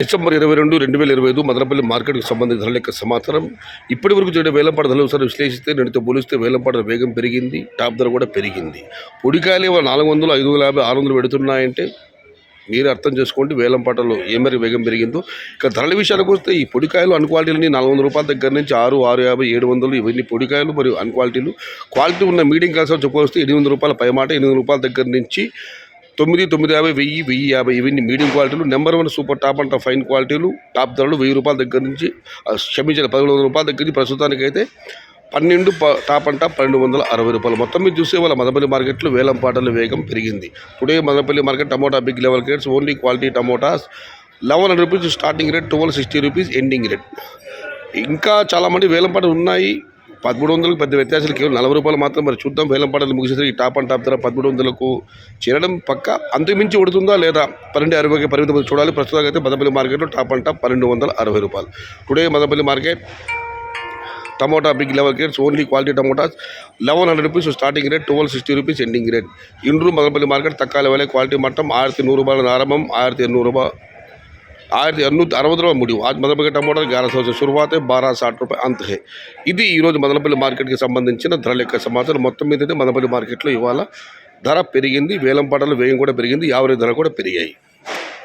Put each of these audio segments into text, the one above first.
December 22, 2025 Madanapalle మార్కెట్కు సంబంధించిన ధరల యొక్క సమాచారం. ఇప్పటి వరకు జరిగిన వేలంపాట ధరలు ఒకసారి విశ్లేషిస్తే నేటితో పోలిస్తే వేలంపాట వేగం పెరిగింది, టాప్ ధర కూడా పెరిగింది. పొడికాయలు 400, 550, 600 పెడుతున్నాయంటే మీరు అర్థం చేసుకోండి వేలంపాటలో ఏ మరి వేగం పెరిగిందో. ఇక ధరల విషయానికి వస్తే ఈ పొడికాయలు అన్క్వాలిటీలని 400 రూపాయల దగ్గర నుంచి 6, 650, 700 ఇవన్నీ పొడికాయలు మరియు అన్క్వాలిటీలు. క్వాలిటీ ఉన్న మీడియం క్లాస్ చెప్పొస్తే 800 రూపాయల పైమాట, 800 రూపాయల దగ్గర నుంచి 9, 950, 1000, 1050 ఇవన్నీ మీడియం క్వాలిటీలు. నెంబర్ 1 సూపర్ టాప్ అంట ఫైన్ క్వాలిటీలు. టాప్ ధరలు 1000 రూపాయల దగ్గర నుంచి క్షమించాలి 1100 రూపాయల దగ్గర నుంచి ప్రస్తుతానికైతే 12 టాప్ అంట 1260 రూపాయలు. మొత్తం మీద చూసే వాళ్ళ మదనపల్లి మార్కెట్లో వేలంపాటల వేగం పెరిగింది. Today Madanapalle market tomato big level rates only quality tomatoes 1100 rupees starting rate, 1260 rupees ending rate. ఇంకా చాలామంది వేలంపాటలు ఉన్నాయి. 1300కు పెద్ద వ్యత్యాసాలు కేవలం 40 రూపాయలు మాత్రం. మరి చూద్దాం వేలంపాటలు ముగిసేసరికి ఈ టాప్ అండ్ టాప్ ధర 1300కు చేరడం పక్క. అంతకుమించి ఉడుతుందా లేదా 1260కి పరిమితం చూడాలి. ప్రస్తుతం అయితే మదనపల్లి మార్కెట్లో టాప్ అండ్ టాప్ 1260 రూపాయలు. Today Madanapalle market tomato big level rates only quality tomatoes 1100 rupees starting rate, 1260 rupees ending rate. ఇండ్రు మదనపల్లి మార్కెట్ తక్కువ లెవెల్ క్వాలిటీ మట్టం 1100 రూపాయల ఆరంభం, 1800 రూపాయలు 1860 रुपये मुड़ी. आज मदनपल्ली टमोटा 1100 से शुरुआत है, 1260 रुपये अंत है. ఇది ఈరోజు మదనపల్లి మార్కెట్కి సంబంధించిన ధరల యొక్క సమాచారం. మొత్తం మీద అయితే మదనపల్లి మార్కెట్లో ఇవాళ ధర పెరిగింది, వేలంపాటలు వేగం కూడా పెరిగింది, యావరేజ్ ధర కూడా పెరిగాయి.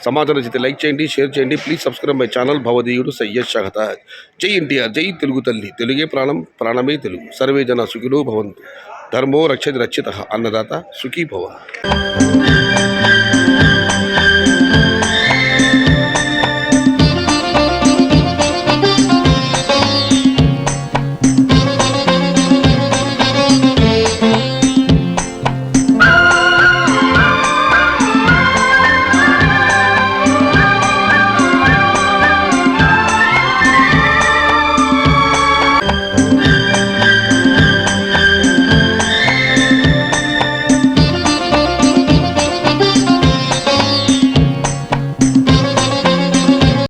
సమాచారం అయితే లైక్ చేయండి, షేర్ చేయండి. ప్లీజ్ సబ్స్క్రైబ్ మై ఛానల్ భవదీయుడు సయ్యద్ షహతాజ్. జై ఎన్టీఆర్, జై తెలుగు తల్లి, తెలుగే ప్రాణం, ప్రాణమే తెలుగు. సర్వే జన సుఖినో భవంతు. ధర్మో రక్షతి రక్షిత, అన్నదాత సుఖీ భవ.